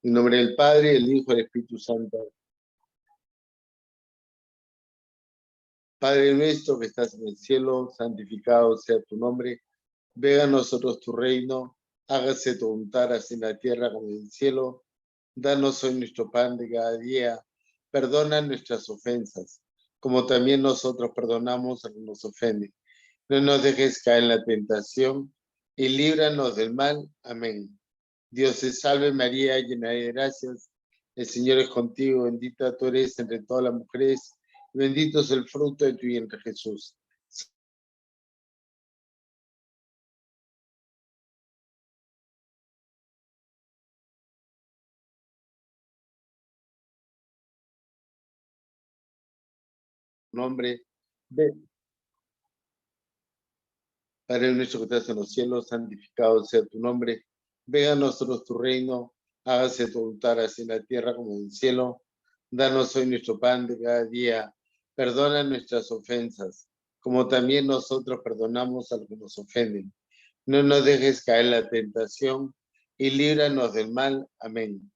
En nombre del Padre, el Hijo y el Espíritu Santo. Padre nuestro que estás en el cielo, santificado sea tu nombre. Venga a nosotros tu reino. Hágase tu voluntad así en la tierra como en el cielo. Danos hoy nuestro pan de cada día. Perdona nuestras ofensas, como también nosotros perdonamos a los que nos ofenden. No nos dejes caer en la tentación y líbranos del mal. Amén. Dios te salve María, llena de gracias. El Señor es contigo, bendita tú eres entre todas las mujeres, y bendito es el fruto de tu vientre Jesús. Nombre, Padre nuestro que estás en los cielos, santificado sea tu nombre. Venga a nosotros tu reino, hágase tu voluntad así en la tierra como en el cielo. Danos hoy nuestro pan de cada día. Perdona nuestras ofensas, como también nosotros perdonamos a los que nos ofenden. No nos dejes caer en la tentación y líbranos del mal. Amén.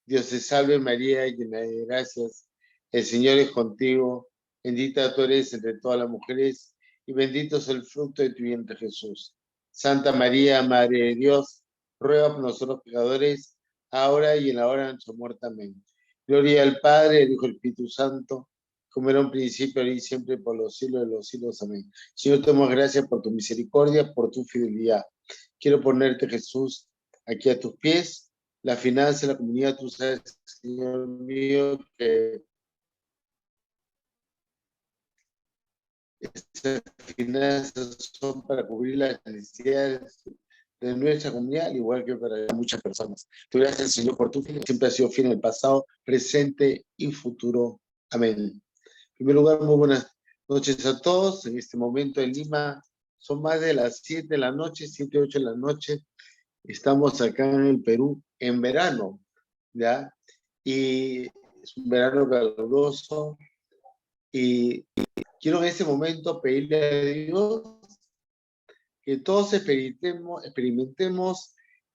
Dios te salve María, llena de gracias. El Señor es contigo. Bendita tú eres entre todas las mujeres y bendito es el fruto de tu vientre Jesús. Santa María, Madre de Dios, ruega por nosotros pecadores, ahora y en la hora de nuestra muerte. Amén. Gloria al Padre, al Hijo y al Espíritu Santo, como era un principio, ahora y siempre, por los siglos de los siglos. Amén. Señor, te damos gracias por tu misericordia, por tu fidelidad. Quiero ponerte, Jesús, aquí a tus pies. La finanza, la comunidad, tú sabes, Señor mío, que esas finanzas son para cubrir las necesidades de nuestra comunidad, al igual que para muchas personas. Te gracias, Señor, por tu fidelidad. Siempre has sido fiel en el pasado, presente y futuro. Amén. En primer lugar, muy buenas noches a todos. En este momento en Lima son más de las 7 de la noche, 7, 8 de la noche. Estamos acá en el Perú en verano, ¿ya? Y es un verano caluroso y quiero en ese momento pedirle a Dios que todos experimentemos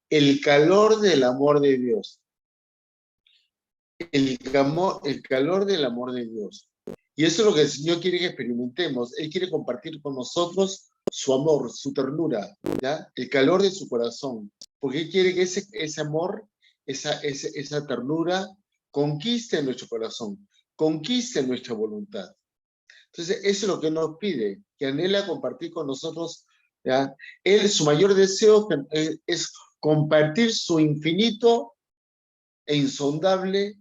el calor del amor de Dios, el calor del amor de Dios. Y eso es lo que el Señor quiere que experimentemos. Él quiere compartir con nosotros su amor, su ternura, ¿ya? El calor de su corazón. Porque Él quiere que ese amor, esa ternura, conquiste nuestro corazón, conquiste nuestra voluntad. Entonces, eso es lo que nos pide, que anhela compartir con nosotros, ¿ya? Él, su mayor deseo es compartir su infinito e insondable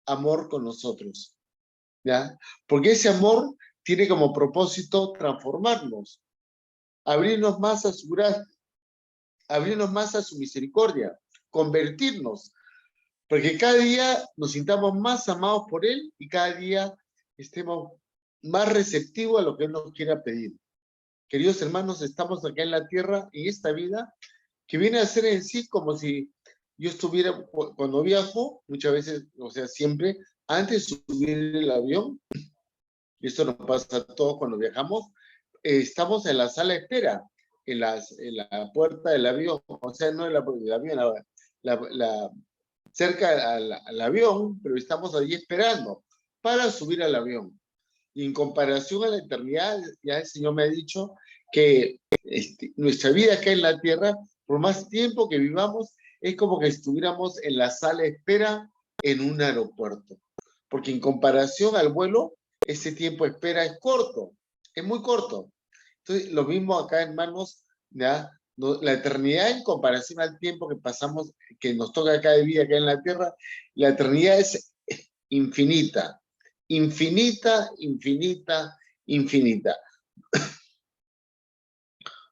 amor con nosotros, ¿ya? Porque ese amor tiene como propósito transformarnos, abrirnos más a su gracia, abrirnos más a su misericordia, convertirnos, porque cada día nos sintamos más amados por Él y cada día estemos más receptivos a lo que Él nos quiera pedir. Queridos hermanos, estamos acá en la tierra, en esta vida, que viene a ser en sí como si yo estuviera, cuando viajo, muchas veces, o sea, siempre, antes de subir el avión, y esto nos pasa a todos cuando viajamos, estamos en la sala de espera, en la puerta del avión, o sea, no en la puerta del avión, cerca al avión, pero estamos allí esperando para subir al avión. Y en comparación a la eternidad, ya el Señor me ha dicho que nuestra vida acá en la tierra, por más tiempo que vivamos, es como que estuviéramos en la sala de espera en un aeropuerto. Porque en comparación al vuelo, ese tiempo de espera es corto, es muy corto. Entonces, lo mismo acá, hermanos, ¿ya? La eternidad en comparación al tiempo que pasamos, que nos toca acá de vida acá en la tierra, la eternidad es infinita, infinita, infinita, infinita.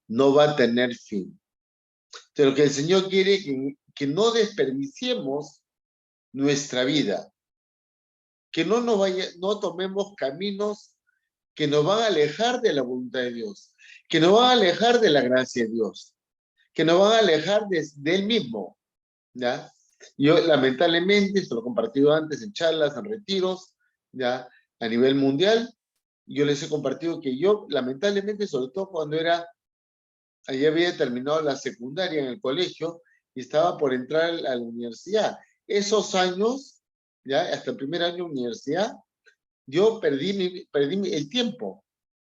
No va a tener fin. Pero que el Señor quiere que no desperdiciemos nuestra vida, que no tomemos caminos que nos van a alejar de la voluntad de Dios, que nos van a alejar de la gracia de Dios, que nos van a alejar de Él mismo, ¿ya? Yo, lamentablemente, esto lo he compartido antes en charlas, en retiros, ¿ya? A nivel mundial, yo les he compartido que yo, lamentablemente, sobre todo cuando allí había terminado la secundaria en el colegio, y estaba por entrar a la universidad. Esos años, ya hasta el primer año de universidad, yo perdí el tiempo.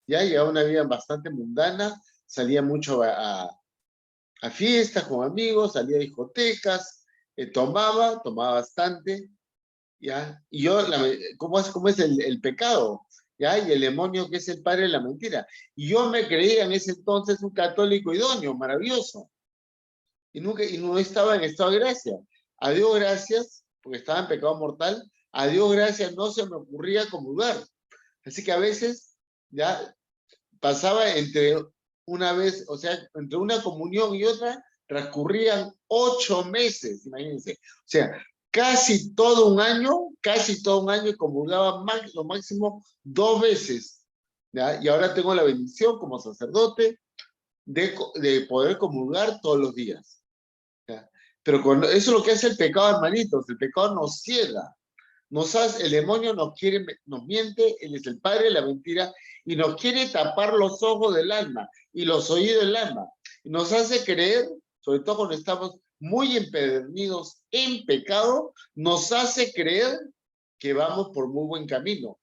Ya llevaba una vida bastante mundana, salía mucho a fiestas con amigos, salía a discotecas, tomaba bastante, ¿ya? Y yo, ¿cómo es el pecado? ¿Ya? Y el demonio que es el padre de la mentira. Y yo me creía en ese entonces un católico idóneo, maravilloso. Y no estaba en estado de gracia. A Dios gracias, porque estaba en pecado mortal, a Dios gracias no se me ocurría comulgar. Así que a veces, ya, pasaba entre una vez, o sea, entre una comunión y otra, transcurrían 8 meses, imagínense. O sea, casi todo un año y comulgaba lo máximo 2 veces. ¿Ya? Y ahora tengo la bendición como sacerdote de poder comulgar todos los días. ¿Ya? Pero eso es lo que hace el pecado, hermanitos. El pecado nos ciega. El demonio nos miente, él es el padre de la mentira y nos quiere tapar los ojos del alma y los oídos del alma. Y nos hace creer, sobre todo cuando estamos muy empedernidos en pecado, nos hace creer que vamos por muy buen camino,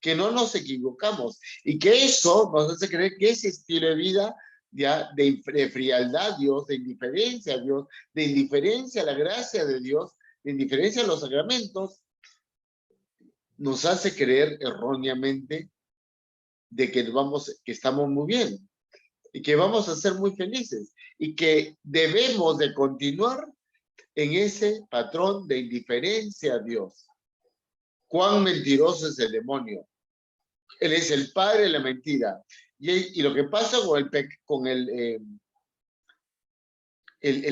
que no nos equivocamos y que eso nos hace creer que ese estilo de vida ya de frialdad a Dios, de indiferencia a Dios, de indiferencia a la gracia de Dios, de indiferencia a los sacramentos, nos hace creer erróneamente de que estamos muy bien y que vamos a ser muy felices y que debemos de continuar en ese patrón de indiferencia a Dios. Cuán mentiroso es el demonio. Él es el padre de la mentira. Y lo que pasa con el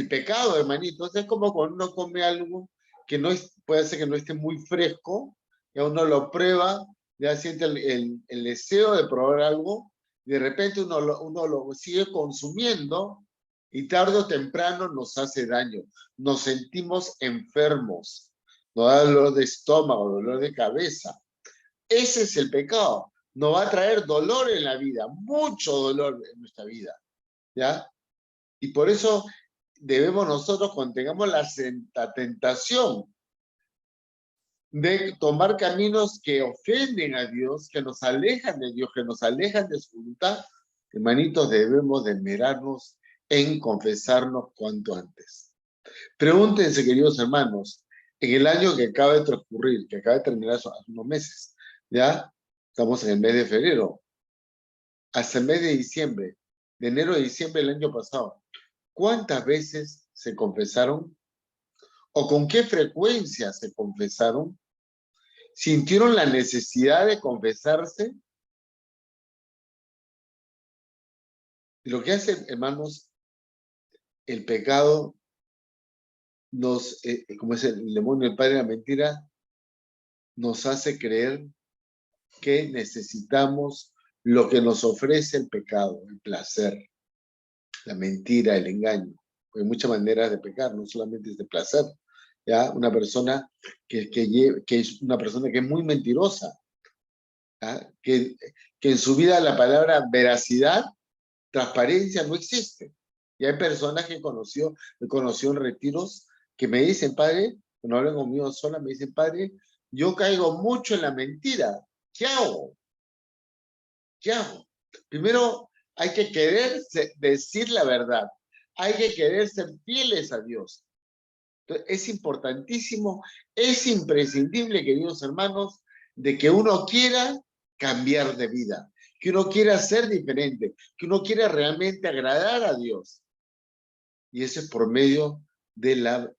pecado, hermanitos, es como cuando uno come algo que puede ser que no esté muy fresco, y uno lo prueba, ya siente el deseo de probar algo, y de repente uno lo sigue consumiendo, y tarde o temprano nos hace daño. Nos sentimos enfermos, nos da dolor de estómago, dolor de cabeza. Ese es el pecado. Nos va a traer dolor en la vida, mucho dolor en nuestra vida, ¿ya? Y por eso debemos nosotros, cuando tengamos la tentación de tomar caminos que ofenden a Dios, que nos alejan de Dios, que nos alejan de su voluntad, hermanitos, debemos de esmerarnos en confesarnos cuanto antes. Pregúntense, queridos hermanos, en el año que acaba de transcurrir, que acaba de terminar hace unos meses, ¿ya? Estamos en el mes de febrero, hasta el mes de diciembre, de enero a diciembre del año pasado, ¿cuántas veces se confesaron? ¿O con qué frecuencia se confesaron? ¿Sintieron la necesidad de confesarse? Y lo que hace, hermanos, el pecado como es el demonio, el padre de la mentira, nos hace creer que necesitamos lo que nos ofrece el pecado, el placer, la mentira, el engaño. Porque hay muchas maneras de pecar, no solamente es de placer. ¿Ya? Una persona que es una persona que es muy mentirosa, ¿ya? Que en su vida la palabra veracidad, transparencia no existe. Y hay personas que he conocido en retiros que me dicen, padre, cuando hablan conmigo sola, me dicen, padre, yo caigo mucho en la mentira. ¿Qué hago? ¿Qué hago? Primero, hay que querer decir la verdad. Hay que querer ser fieles a Dios. Entonces, es importantísimo, es imprescindible, queridos hermanos, de que uno quiera cambiar de vida, que uno quiera ser diferente, que uno quiera realmente agradar a Dios. Y eso es por medio de la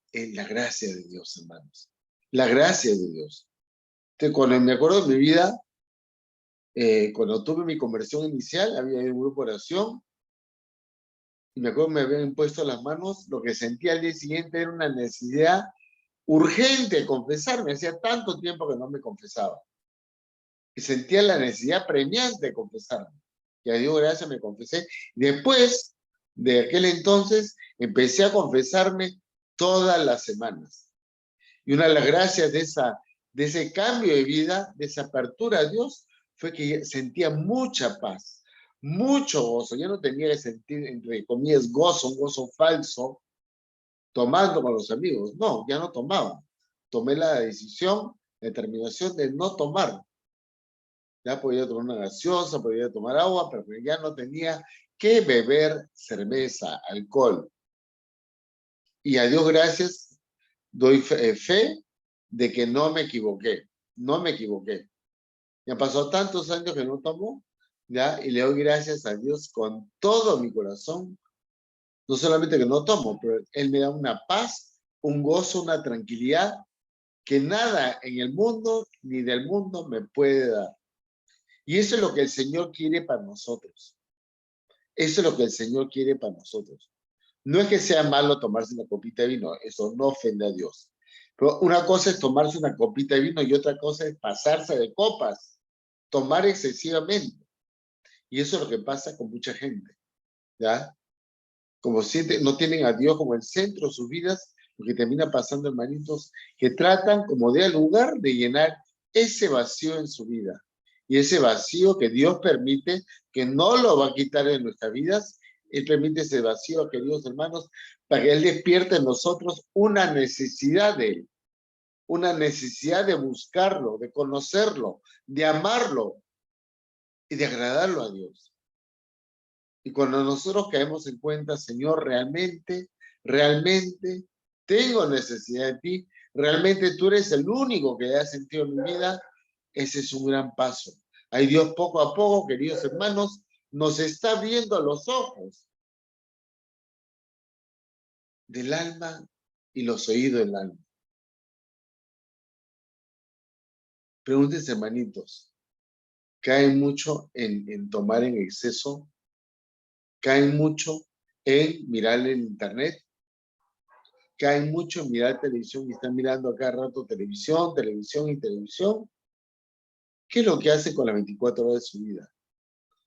gracia de Dios, hermanos. La gracia de Dios. Entonces, cuando me acuerdo de mi vida, cuando tuve mi conversión inicial, había un grupo de oración, y me acuerdo que me habían impuesto las manos, lo que sentía al día siguiente era una necesidad urgente de confesarme. Hacía tanto tiempo que no me confesaba. Y sentía la necesidad premiante de confesarme. Y a Dios gracias me confesé. Después de aquel entonces, empecé a confesarme todas las semanas. Y una de las gracias de ese cambio de vida, de esa apertura a Dios, fue que sentía mucha paz, mucho gozo. Yo no tenía que sentir, entre comillas, gozo, un gozo falso, tomando con los amigos. No, ya no tomaba. Tomé la decisión, la determinación de no tomar. Ya podía tomar una gaseosa, podía tomar agua, pero ya no tenía que beber cerveza, alcohol. Y a Dios gracias, doy fe de que no me equivoqué. No me equivoqué. Ya pasó tantos años que no tomo, ¿ya? Y le doy gracias a Dios con todo mi corazón. No solamente que no tomo, pero Él me da una paz, un gozo, una tranquilidad que nada en el mundo ni del mundo me puede dar. Y eso es lo que el Señor quiere para nosotros. Eso es lo que el Señor quiere para nosotros. No es que sea malo tomarse una copita de vino, eso no ofende a Dios. Pero una cosa es tomarse una copita de vino y otra cosa es pasarse de copas, tomar excesivamente. Y eso es lo que pasa con mucha gente, ¿ya? Como sienten, no tienen a Dios como el centro de sus vidas, lo que termina pasando, hermanitos, que tratan como de al lugar de llenar ese vacío en su vida. Y ese vacío que Dios permite, que no lo va a quitar en nuestras vidas, Él permite ese vacío, queridos hermanos, para que Él despierte en nosotros una necesidad de Él, una necesidad de buscarlo, de conocerlo, de amarlo y de agradarlo a Dios. Y cuando nosotros caemos en cuenta, Señor, realmente tengo necesidad de ti, realmente tú eres el único que ha sentido en mi vida, ese es un gran paso. Ahí Dios poco a poco, queridos hermanos, nos está abriendo los ojos del alma y los oídos del alma. Pregúntense, hermanitos, caen mucho en tomar en exceso, caen mucho en mirar en internet, caen mucho en mirar televisión y están mirando a cada rato televisión, televisión y televisión. ¿Qué es lo que hacen con las 24 horas de su vida?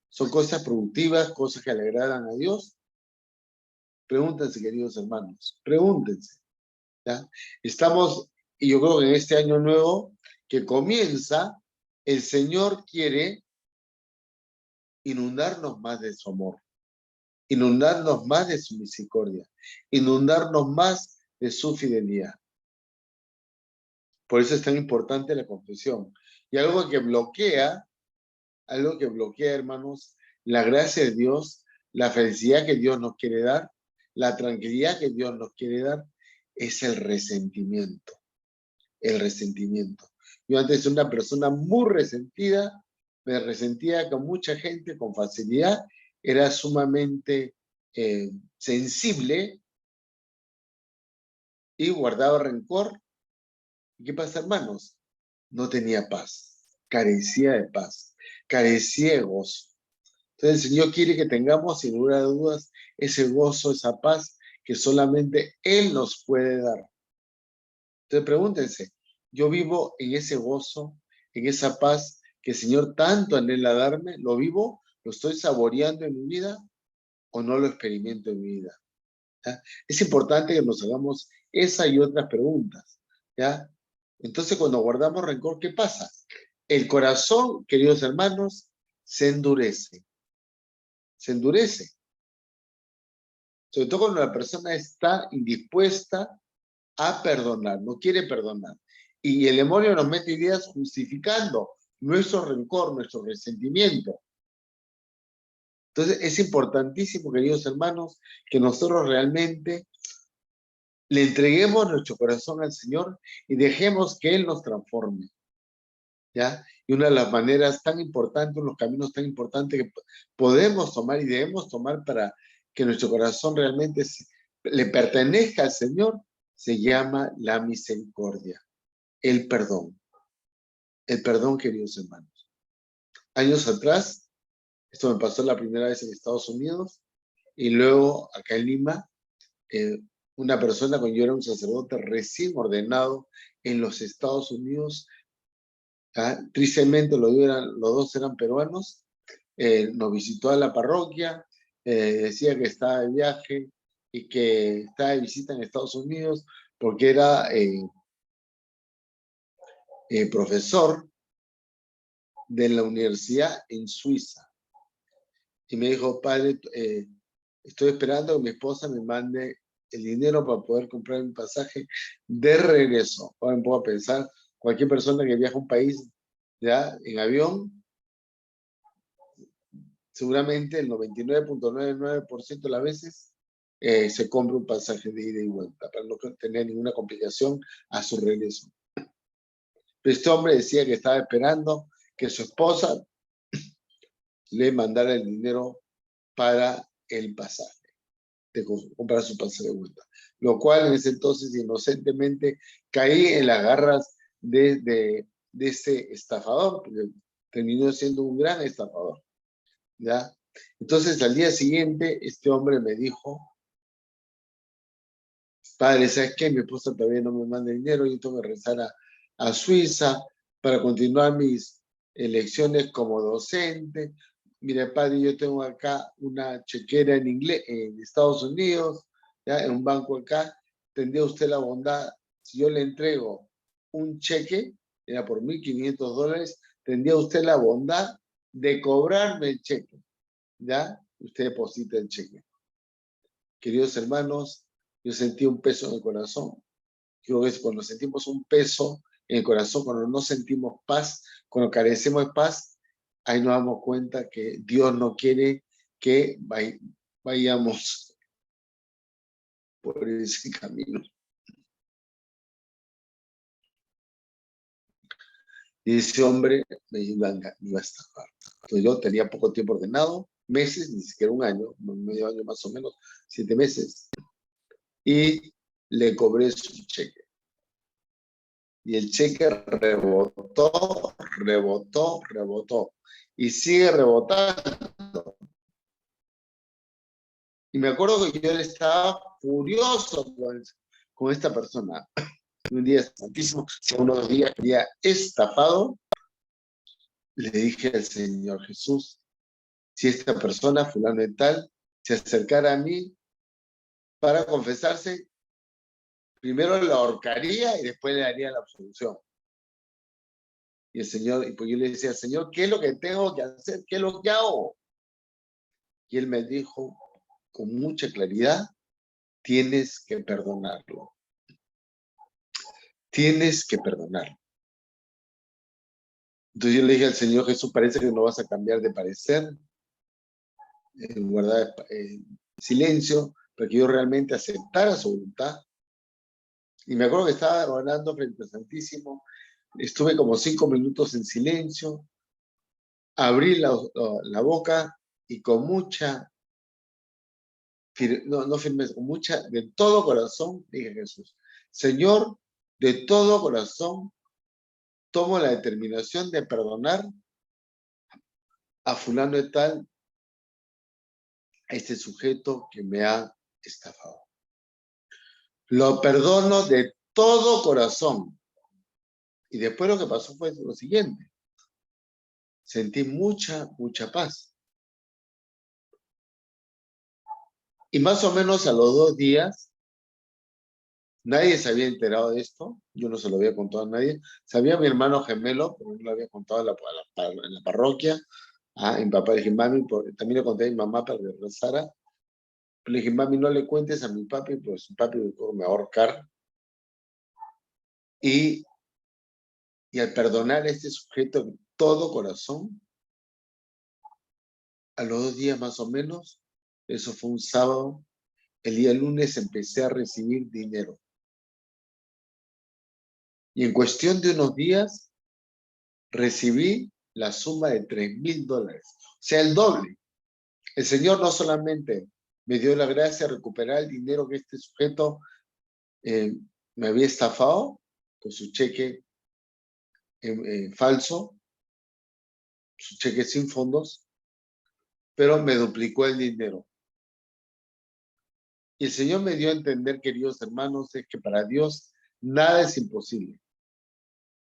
¿Son cosas productivas, cosas que le agradan a Dios? Pregúntense, queridos hermanos, pregúntense. ¿Ya? Estamos, y yo creo que en este año nuevo que comienza, el Señor quiere inundarnos más de su amor, inundarnos más de su misericordia, inundarnos más de su fidelidad. Por eso es tan importante la confesión. Y algo que bloquea, hermanos, la gracia de Dios, la felicidad que Dios nos quiere dar, la tranquilidad que Dios nos quiere dar, es el resentimiento. El resentimiento. Yo antes era una persona muy resentida, me resentía con mucha gente con facilidad, era sumamente sensible y guardaba rencor. ¿Y qué pasa, hermanos? No tenía paz, carecía de paz, carecía de gozo. Entonces el Señor quiere que tengamos, sin lugar a dudas, ese gozo, esa paz que solamente Él nos puede dar. Entonces pregúntense, ¿yo vivo en ese gozo, en esa paz que el Señor tanto anhela darme? ¿Lo vivo? ¿Lo estoy saboreando en mi vida o no lo experimento en mi vida? ¿Ya? Es importante que nos hagamos esa y otras preguntas, ¿ya? Entonces, cuando guardamos rencor, ¿qué pasa? El corazón, queridos hermanos, se endurece. Se endurece. Sobre todo cuando la persona está indispuesta a perdonar, no quiere perdonar. Y el demonio nos mete ideas justificando nuestro rencor, nuestro resentimiento. Entonces, es importantísimo, queridos hermanos, que nosotros realmente le entreguemos nuestro corazón al Señor y dejemos que Él nos transforme. ¿Ya? Y una de las maneras tan importantes, los caminos tan importantes que podemos tomar y debemos tomar para que nuestro corazón realmente le pertenezca al Señor, se llama la misericordia, el perdón. El perdón, queridos hermanos. Años atrás, esto me pasó la primera vez en Estados Unidos y luego acá en Lima, una persona con yo era un sacerdote recién ordenado en los Estados Unidos. Tristemente los dos eran peruanos, nos visitó a la parroquia, decía que estaba de viaje y que estaba de visita en Estados Unidos porque era profesor de la universidad en Suiza. Y me dijo, padre, estoy esperando que mi esposa me mande el dinero para poder comprar un pasaje de regreso. Ahora me puedo pensar, cualquier persona que viaja a un país ya en avión, seguramente el 99.99% de las veces se compra un pasaje de ida y vuelta para no tener ninguna complicación a su regreso. Pero este hombre decía que estaba esperando que su esposa le mandara el dinero para el pasaje, de comprar su pasaje de vuelta. Lo cual en ese entonces inocentemente caí en las garras de ese estafador, porque terminó siendo un gran estafador. ¿Ya? Entonces al día siguiente este hombre me dijo, padre, ¿sabes qué? Mi esposa todavía no me manda dinero, yo tengo que regresar a Suiza para continuar mis elecciones como docente. Mire, padre, yo tengo acá una chequera en Estados Unidos, ¿ya? En un banco acá. ¿Tendría usted la bondad, si yo le entrego un cheque, era por $1,500, tendría usted la bondad de cobrarme el cheque? ¿Ya? Usted deposita el cheque. Queridos hermanos, yo sentí un peso en el corazón. Creo que es cuando sentimos un peso en el corazón, cuando no sentimos paz, cuando carecemos de paz, ahí nos damos cuenta que Dios no quiere que vayamos por ese camino. Y ese hombre me iba a estafar. Entonces yo tenía poco tiempo ordenado, meses, ni siquiera un año, medio año más o menos, 7 meses. Y le cobré su cheque. Y el cheque rebotó, rebotó, rebotó. Y sigue rebotando. Y me acuerdo que yo estaba furioso con esta persona. Un día santísimo, unos días que había estafado, le dije al Señor Jesús, si esta persona, fulano de tal, se acercara a mí para confesarse, primero la ahorcaría y después le daría la absolución. Y el Señor, y pues yo le decía, Señor, ¿qué es lo que tengo que hacer? ¿Qué es lo que hago? Y él me dijo con mucha claridad, tienes que perdonarlo. Tienes que perdonarlo. Entonces yo le dije al Señor Jesús, parece que no vas a cambiar de parecer, guardar silencio, para que yo realmente aceptara su voluntad. Y me acuerdo que estaba orando frente al Santísimo, estuve como 5 minutos en silencio, abrí la boca y con mucha, no firmeza, con mucha, de todo corazón, dije a Jesús, Señor, de todo corazón, tomo la determinación de perdonar a fulano de tal, a este sujeto que me ha estafado. Lo perdono de todo corazón. Y después lo que pasó fue lo siguiente. Sentí mucha, mucha paz. Y más o menos a los 2 días, nadie se había enterado de esto. Yo no se lo había contado a nadie. Sabía mi hermano gemelo, pero no lo había contado en la parroquia. A mi papá le dije, mami, también le conté a mi mamá para que rezara. Pero le dije, mami, no le cuentes a mi papi, pues su papi me va a ahorcar. Y al perdonar a este sujeto de todo corazón, a los 2 días más o menos, eso fue un sábado, el día lunes empecé a recibir dinero. Y en cuestión de unos días, recibí la suma de $3,000. O sea, el doble. El Señor no solamente me dio la gracia de recuperar el dinero que este sujeto me había estafado con su cheque falso, su cheque sin fondos, pero me duplicó el dinero. Y el Señor me dio a entender, queridos hermanos, es que para Dios nada es imposible.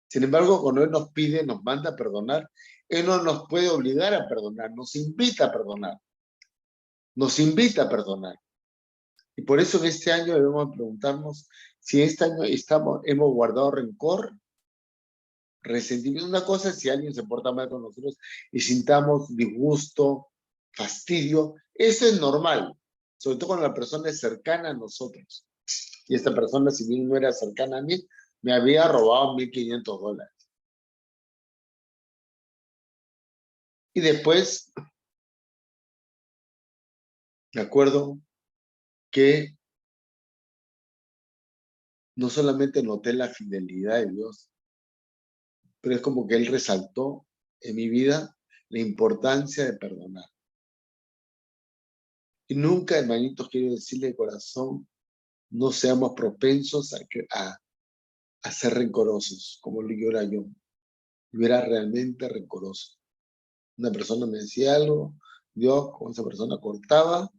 Sin embargo, cuando Él nos pide, nos manda a perdonar, Él no nos puede obligar a perdonar, nos invita a perdonar. Nos invita a perdonar. Y por eso en este año debemos preguntarnos si este año hemos guardado rencor, resentimiento. Una cosa es si alguien se porta mal con nosotros y sintamos disgusto, fastidio. Eso es normal. sobre todo cuando la persona es cercana a nosotros. Y esta persona, si bien no era cercana a mí, me había robado $1,500. Y después, me acuerdo que no solamente noté la fidelidad de Dios, pero es como que Él resaltó en mi vida la importancia de perdonar. Y nunca, hermanitos, quiero decirle de corazón, no seamos propensos a ser rencorosos, como yo era yo. Yo era realmente rencoroso. Una persona me decía algo, yo con esa persona cortaba.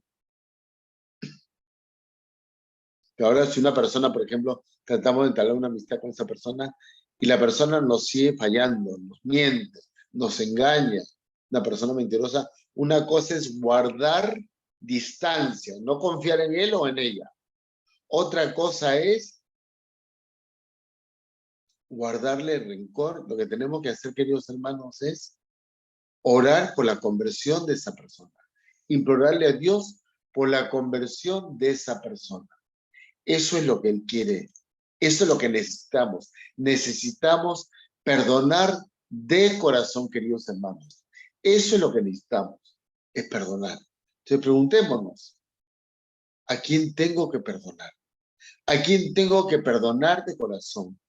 Que ahora si una persona, por ejemplo, tratamos de entablar una amistad con esa persona y la persona nos sigue fallando, nos miente, nos engaña, una persona mentirosa, una cosa es guardar distancia, no confiar en él o en ella. Otra cosa es guardarle rencor. Lo que tenemos que hacer, queridos hermanos, es orar por la conversión de esa persona, implorarle a Dios por la conversión de esa persona. Eso es lo que Él quiere. Eso es lo que necesitamos. Necesitamos perdonar de corazón, queridos hermanos. Eso es lo que necesitamos, es perdonar. Entonces preguntémonos, ¿a quién tengo que perdonar? ¿A quién tengo que perdonar de corazón?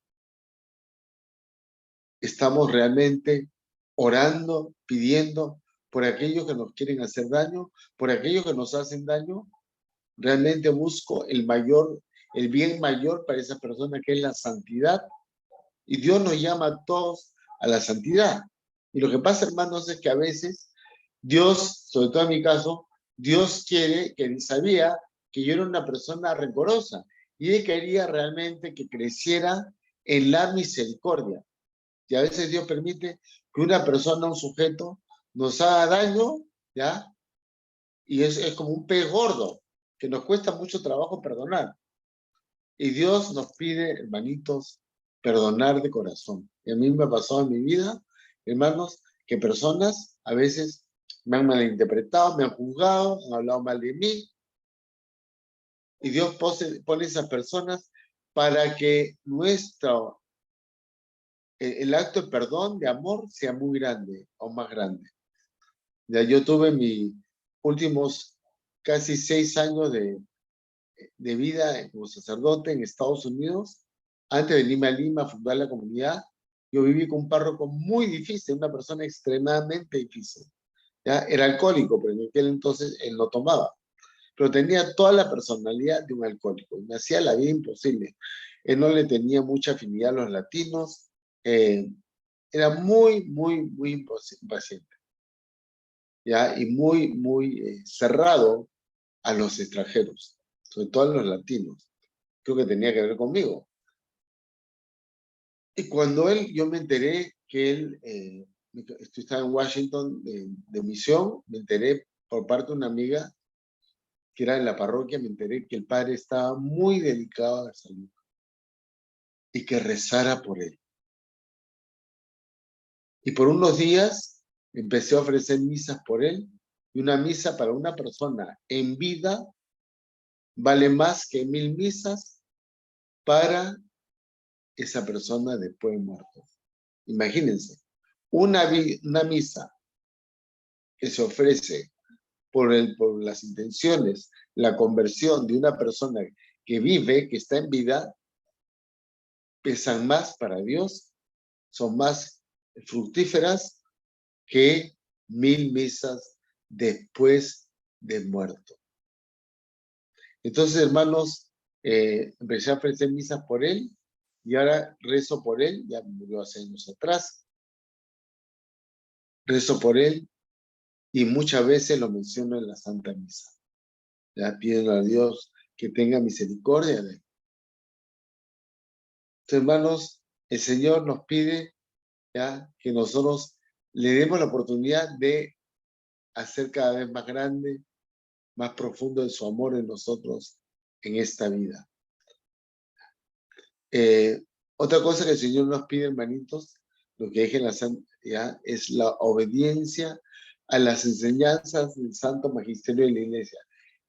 ¿Estamos realmente orando, pidiendo por aquellos que nos quieren hacer daño, por aquellos que nos hacen daño? Realmente busco el bien mayor para esa persona, que es la santidad. Y Dios nos llama a todos a la santidad. Y lo que pasa, hermanos, es que a veces Dios, sobre todo en mi caso, Dios quiere, que Él sabía que yo era una persona rencorosa y Él quería realmente que creciera en la misericordia. Y a veces Dios permite que una persona, un sujeto, nos haga daño, ¿ya? Y es como un pez gordo, que nos cuesta mucho trabajo perdonar. Y Dios nos pide, hermanitos, perdonar de corazón. Y a mí me ha pasado en mi vida, hermanos, que personas a veces me han malinterpretado, me han juzgado, han hablado mal de mí. Y Dios pone esas personas para que el acto de perdón, de amor, sea muy grande o más grande. Ya yo tuve mis últimos casi 6 años de vida como sacerdote en Estados Unidos. Antes de venirme a Lima a fundar la comunidad, yo viví con un párroco muy difícil, una persona extremadamente difícil. ¿Ya? Era alcohólico, pero en aquel entonces él no tomaba. Pero tenía toda la personalidad de un alcohólico. Y me hacía la vida imposible. Él no le tenía mucha afinidad a los latinos. Era muy, muy, muy impaciente. ¿Ya? Y muy, muy cerrado a los extranjeros, sobre todo a los latinos. Creo que tenía que ver conmigo. Y cuando yo me enteré que estaba en Washington de misión, me enteré por parte de una amiga que era en la parroquia, me enteré que el padre estaba muy delicado de salud y que rezara por él. Y por unos días empecé a ofrecer misas por él, y una misa para una persona en vida vale más que 1000 misas para esa persona después de muerto. Imagínense, una misa que se ofrece por las intenciones, la conversión de una persona que vive, que está en vida, pesan más para Dios, son más fructíferas que 1000 misas después de muerto. Entonces, hermanos, empecé a ofrecer misas por él y ahora rezo por él, ya murió hace años atrás, rezo por él y muchas veces lo menciono en la Santa Misa. Ya pido a Dios que tenga misericordia de él. Entonces, hermanos, el Señor nos pide ya que nosotros le demos la oportunidad de hacer cada vez más grande, más profundo en su amor en nosotros en esta vida. Otra cosa que el Señor nos pide, hermanitos, lo que deje en la santidad, es la obediencia a las enseñanzas del Santo Magisterio de la Iglesia.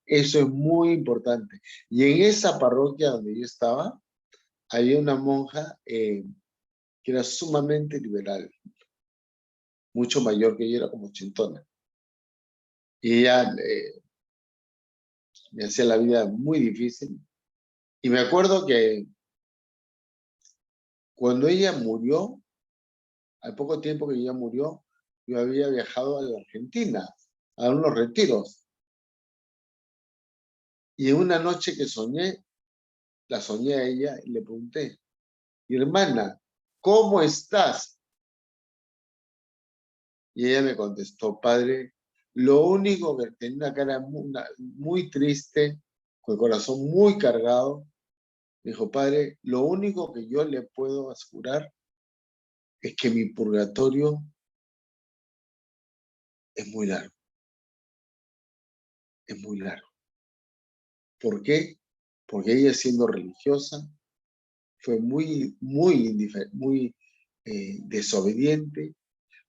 Eso es muy importante. Y en esa parroquia donde yo estaba, había una monja que era sumamente liberal, mucho mayor que yo, era como ochentona. Y ella me hacía la vida muy difícil. Y me acuerdo que cuando ella murió, al poco tiempo que ella murió, yo había viajado a la Argentina a unos retiros. Y en una noche que soñé, la soñé a ella y le pregunté, hermana, ¿cómo estás? Y ella me contestó, padre, lo único que tenía una cara muy triste, con el corazón muy cargado, me dijo, padre, lo único que yo le puedo asegurar es que mi purgatorio es muy largo, es muy largo. ¿Por qué? Porque ella siendo religiosa fue muy desobediente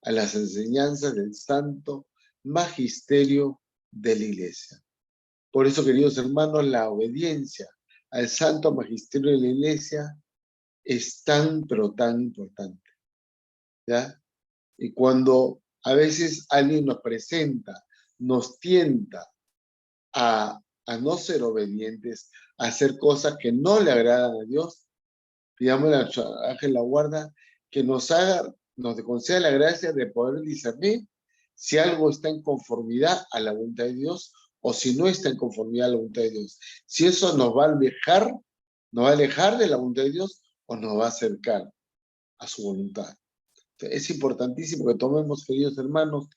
a las enseñanzas del santo magisterio de la iglesia. Por eso, queridos hermanos, la obediencia al santo magisterio de la iglesia es tan, pero tan importante, ¿ya? Y cuando a veces alguien nos presenta, nos tienta a no ser obedientes, a hacer cosas que no le agradan a Dios, pidámosle al ángel la guarda que nos conceda la gracia de poder discernir si algo está en conformidad a la voluntad de Dios o si no está en conformidad a la voluntad de Dios. Si eso nos va a alejar de la voluntad de Dios o nos va a acercar a su voluntad. Entonces, es importantísimo que tomemos, queridos hermanos,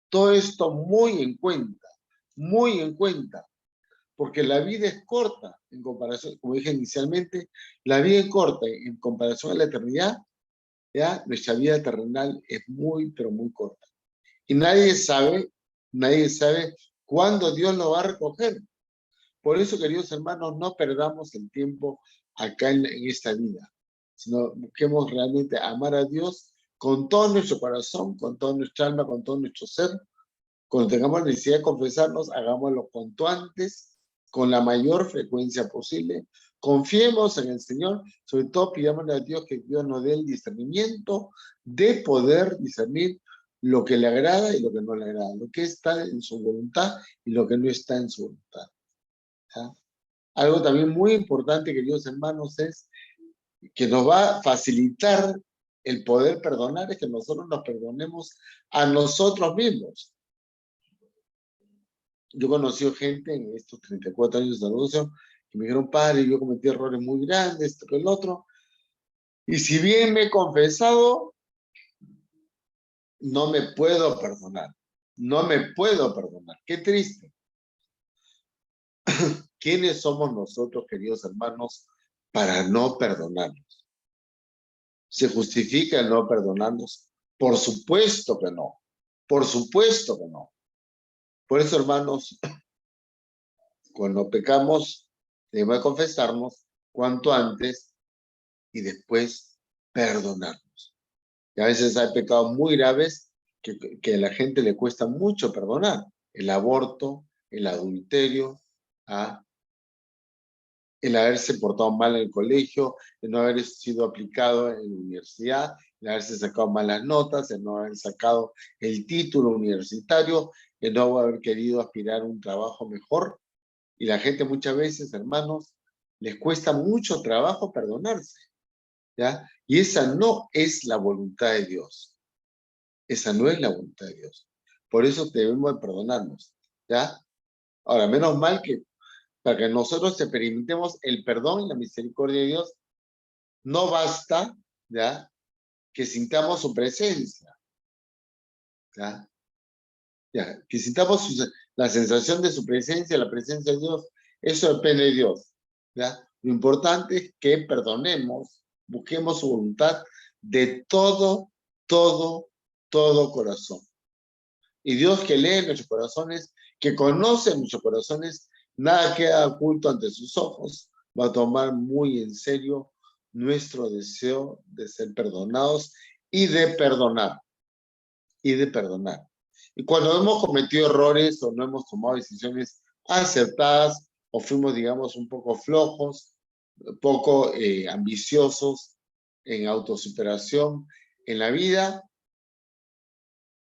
todo esto muy en cuenta, porque la vida es corta en comparación, como dije inicialmente, la vida es corta en comparación a la eternidad, ¿ya? Nuestra vida terrenal es muy, pero muy corta. Y nadie sabe cuándo Dios lo va a recoger. Por eso, queridos hermanos, no perdamos el tiempo acá en esta vida, sino busquemos realmente amar a Dios con todo nuestro corazón, con toda nuestra alma, con todo nuestro ser. Cuando tengamos necesidad de confesarnos, hagámoslo cuanto antes, con la mayor frecuencia posible. Confiemos en el Señor, sobre todo pidámosle a Dios que Dios nos dé el discernimiento de poder discernir lo que le agrada y lo que no le agrada, lo que está en su voluntad y lo que no está en su voluntad. ¿Ya? Algo también muy importante, queridos hermanos, es que nos va a facilitar el poder perdonar, es que nosotros nos perdonemos a nosotros mismos. Yo he conocido gente en estos 34 años de anuncio que me dijeron, padre, yo cometí errores muy grandes, esto que el otro, y si bien me he confesado, no me puedo perdonar. No me puedo perdonar. Qué triste. ¿Quiénes somos nosotros, queridos hermanos, para no perdonarnos? ¿Se justifica el no perdonarnos? Por supuesto que no. Por supuesto que no. Por eso, hermanos, cuando pecamos, debemos confesarnos cuanto antes y después perdonarnos. Y a veces hay pecados muy graves que a la gente le cuesta mucho perdonar. El aborto, el adulterio, ¿ah? El haberse portado mal en el colegio, el no haber sido aplicado en la universidad, el haberse sacado malas notas, el no haber sacado el título universitario, el no haber querido aspirar a un trabajo mejor. Y la gente muchas veces, hermanos, les cuesta mucho trabajo perdonarse, ¿ya? Y esa no es la voluntad de Dios. Esa no es la voluntad de Dios. Por eso debemos de perdonarnos, ¿ya? Ahora, menos mal que para que nosotros experimentemos el perdón y la misericordia de Dios, no basta, ¿ya? Que sintamos su presencia, ¿ya? ¿Ya? Que sintamos la sensación de su presencia, la presencia de Dios, eso depende de Dios, ¿ya? Lo importante es que perdonemos, busquemos su voluntad de todo, todo corazón. Y Dios que lee nuestros corazones, que conoce nuestros corazones, nada queda oculto ante sus ojos, va a tomar muy en serio nuestro deseo de ser perdonados y de perdonar, y de perdonar. Y cuando hemos cometido errores o no hemos tomado decisiones acertadas o fuimos, digamos, un poco flojos, poco ambiciosos en autosuperación en la vida,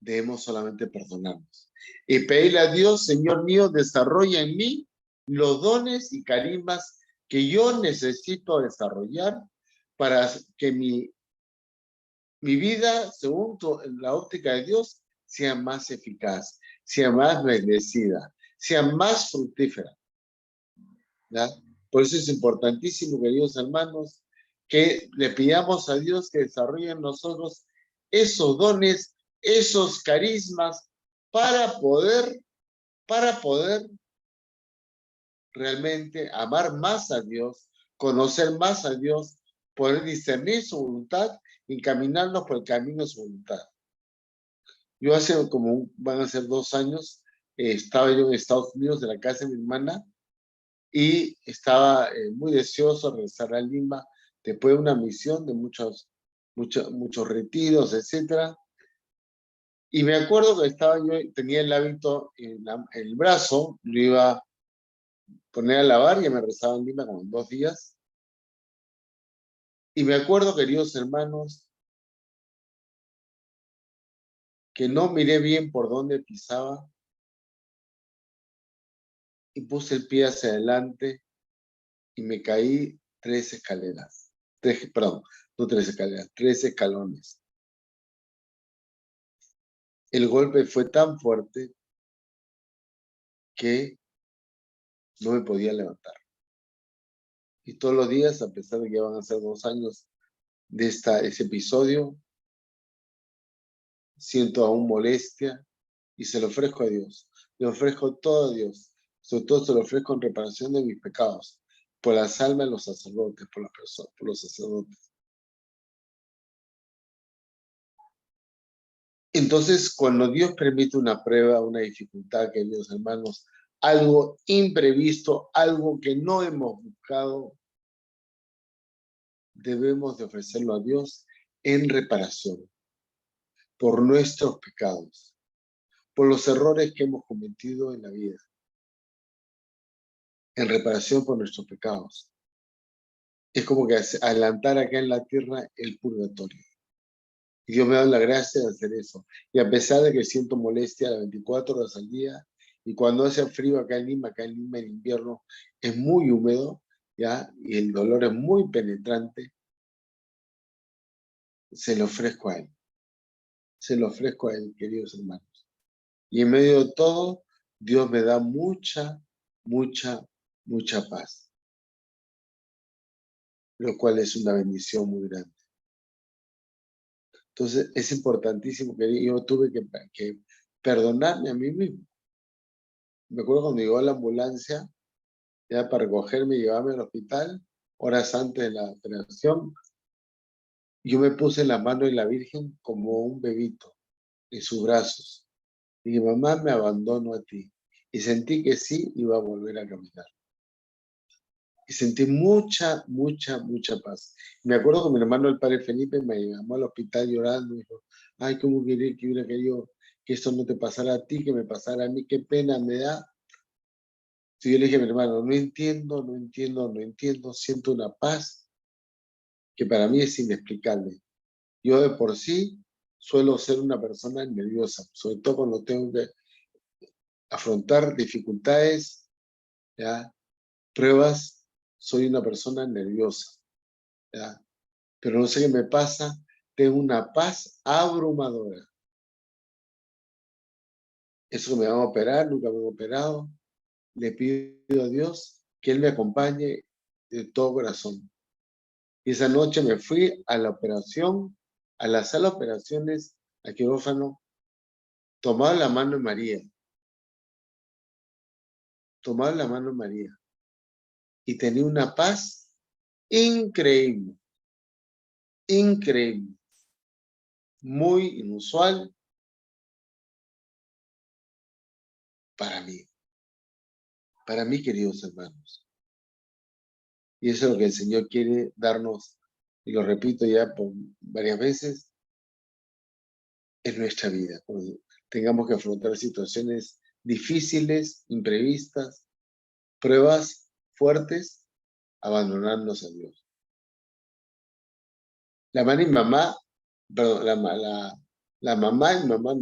debemos solamente perdonarnos y pedirle a Dios, Señor mío, desarrolla en mí los dones y carismas que yo necesito desarrollar para que mi vida, según la óptica de Dios, sea más eficaz, sea más bendecida, sea más fructífera. ¿Ya? Por eso es importantísimo, queridos hermanos, que le pidamos a Dios que desarrolle en nosotros esos dones, esos carismas, para poder realmente amar más a Dios, conocer más a Dios, poder discernir su voluntad y caminarnos por el camino de su voluntad. Yo hace como, van a ser 2 años, estaba yo en Estados Unidos, de la casa de mi hermana, y estaba muy deseoso de regresar a Lima después de una misión de muchos retiros, etcétera. Y me acuerdo que tenía el hábito en el brazo, lo iba a poner a lavar y me regresaba en Lima como en 2 días. Y me acuerdo, queridos hermanos, que no miré bien por dónde pisaba y puse el pie hacia adelante y me caí 3 escaleras. Perdón, no 3 escaleras, 3 escalones. El golpe fue tan fuerte que no me podía levantar. Y todos los días, a pesar de que ya van a ser 2 años de ese episodio, siento aún molestia y se lo ofrezco a Dios. Le ofrezco todo a Dios. Sobre todo se lo ofrezco en reparación de mis pecados, por las almas de los sacerdotes, por las personas, por los sacerdotes. Entonces, cuando Dios permite una prueba, una dificultad, queridos hermanos, algo imprevisto, algo que no hemos buscado, debemos de ofrecerlo a Dios en reparación por nuestros pecados, por los errores que hemos cometido en la vida, en reparación por nuestros pecados. Es como que adelantar acá en la tierra el purgatorio. Y Dios me da la gracia de hacer eso. Y a pesar de que siento molestia las 24 horas al día, y cuando hace frío acá en Lima en invierno es muy húmedo, ¿ya? Y el dolor es muy penetrante, se lo ofrezco a Él. Se lo ofrezco a Él, queridos hermanos. Y en medio de todo, Dios me da mucha, mucha, mucha paz, lo cual es una bendición muy grande. Entonces, es importantísimo que yo tuve que perdonarme a mí mismo. Me acuerdo cuando llegó la ambulancia, ya para recogerme y llevarme al hospital, horas antes de la operación, yo me puse la mano de la Virgen como un bebito en sus brazos. Y dije, mamá, me abandono a ti. Y sentí que sí iba a volver a caminar. Y sentí mucha, mucha, mucha paz. Me acuerdo que mi hermano, el padre Felipe, me llamó al hospital llorando y dijo, ay, cómo quería que hubiera querido que esto no te pasara a ti, que me pasara a mí, qué pena me da. Si yo le dije a mi hermano, no entiendo, no entiendo, no entiendo, siento una paz que para mí es inexplicable. Yo de por sí suelo ser una persona nerviosa, sobre todo cuando tengo que afrontar dificultades, ¿ya? Pruebas, soy una persona nerviosa, ¿ya? Pero no sé qué me pasa, tengo una paz abrumadora. Eso que me van a operar, nunca me han operado, le pido a Dios que Él me acompañe de todo corazón. Y esa noche me fui a la operación, a la sala de operaciones, a quirófano, tomaba la mano de María, tomaba la mano de María, y tenía una paz increíble, increíble, muy inusual para mí, queridos hermanos. Y eso es lo que el Señor quiere darnos, y lo repito ya por varias veces, en nuestra vida. Cuando tengamos que afrontar situaciones difíciles, imprevistas, pruebas fuertes, abandonarnos a Dios. La mamá y mamá, perdón, la mamá y mamá,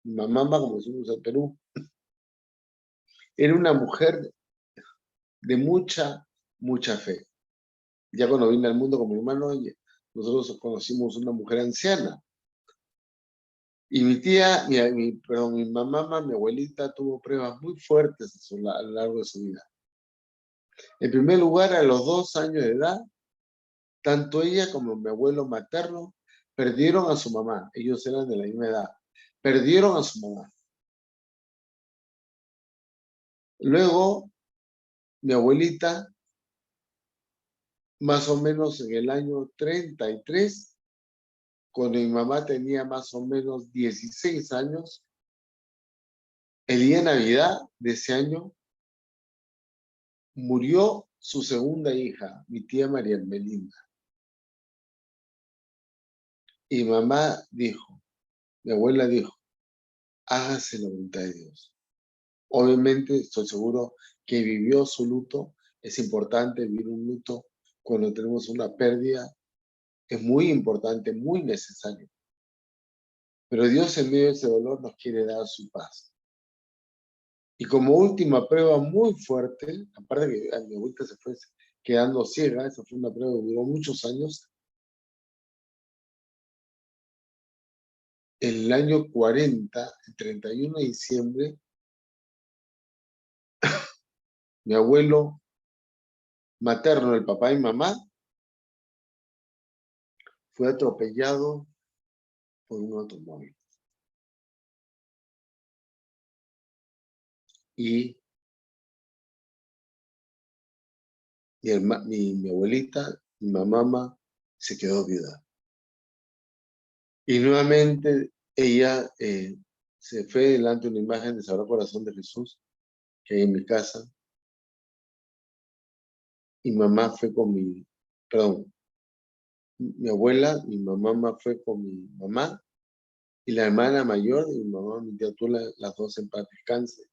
mi mamá, como decimos en Perú, era una mujer de mucha fe. Ya cuando vine al mundo con mi hermano, nosotros conocimos una mujer anciana. Y mi tía, mi mamá, mi abuelita, tuvo pruebas muy fuertes a lo largo de su vida. En primer lugar, a los 2 años de edad, tanto ella como mi abuelo materno perdieron a su mamá. Ellos eran de la misma edad. Perdieron a su mamá. Luego, mi abuelita, más o menos en el año 33, cuando mi mamá tenía más o menos 16 años, el día de Navidad de ese año, murió su segunda hija, mi tía María Melinda. Y mamá dijo, mi abuela dijo, hágase la voluntad de Dios. Obviamente, estoy seguro que vivió su luto. Es importante vivir un luto cuando tenemos una pérdida. Es muy importante, muy necesario. Pero Dios en medio de ese dolor nos quiere dar su paz. Y como última prueba muy fuerte, aparte de que a mi abuelita se fue quedando ciega, esa fue una prueba que duró muchos años, en el año 40, el 31 de diciembre, mi abuelo materno, el papá y mamá, fue atropellado por un automóvil. Y mi abuelita, mi mamá, se quedó viuda. Y nuevamente ella se fue delante de una imagen de Sagrado Corazón de Jesús que hay en mi casa. Y mamá fue con mi abuela, mi mamá fue con mi mamá y la hermana mayor de mi mamá, mi tía Tula, las dos en paz descanse.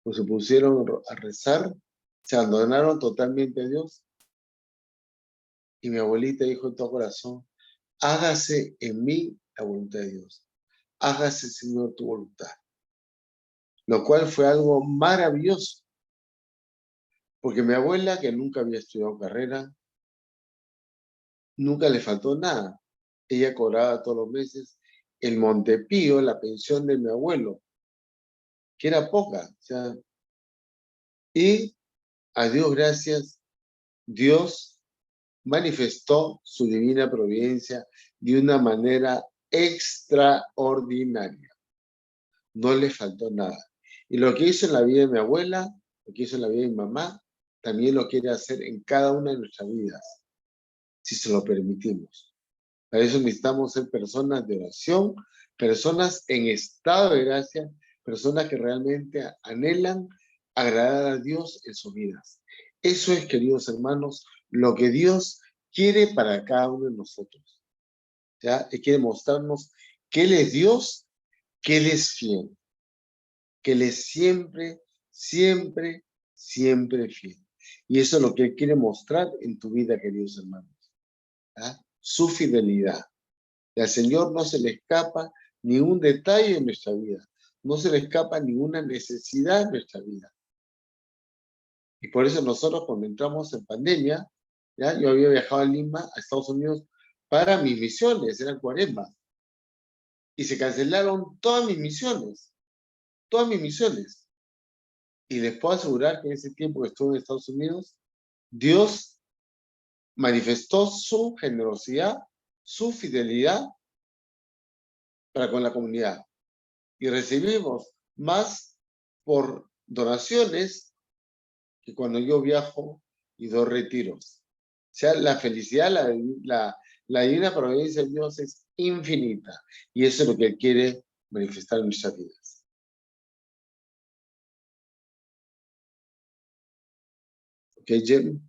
Pues se pusieron a rezar, se abandonaron totalmente a Dios. Y mi abuelita dijo en todo corazón, hágase en mí la voluntad de Dios. Hágase, Señor, tu voluntad. Lo cual fue algo maravilloso. Porque mi abuela, que nunca había estudiado carrera, nunca le faltó nada. Ella cobraba todos los meses el Montepío, la pensión de mi abuelo, que era poca. O sea, y a Dios gracias, Dios manifestó su divina providencia de una manera extraordinaria. No le faltó nada. Y lo que hizo en la vida de mi abuela, lo que hizo en la vida de mi mamá, también lo quiere hacer en cada una de nuestras vidas, si se lo permitimos. Para eso necesitamos ser personas de oración, personas en estado de gracia, personas que realmente anhelan agradar a Dios en sus vidas. Eso es, queridos hermanos, lo que Dios quiere para cada uno de nosotros. ¿Ya? Él quiere mostrarnos que Él es Dios, que Él es fiel, que Él es siempre, siempre, siempre fiel. Y eso es lo que Él quiere mostrar en tu vida, queridos hermanos. ¿Ya? Su fidelidad. Y al Señor no se le escapa ni un detalle en nuestra vida. No se le escapa ninguna necesidad en nuestra vida. Y por eso nosotros cuando entramos en pandemia, ¿ya? Yo había viajado a Lima, a Estados Unidos, para mis misiones, eran 40. Y se cancelaron todas mis misiones. Todas mis misiones. Y les puedo asegurar que en ese tiempo que estuve en Estados Unidos, Dios manifestó su generosidad, su fidelidad para con la comunidad. Y recibimos más por donaciones que cuando yo viajo y doy retiros. O sea, la felicidad, la divina providencia de Dios es infinita. Y eso es lo que Él quiere manifestar en nuestras vidas. ¿Ok, Jem?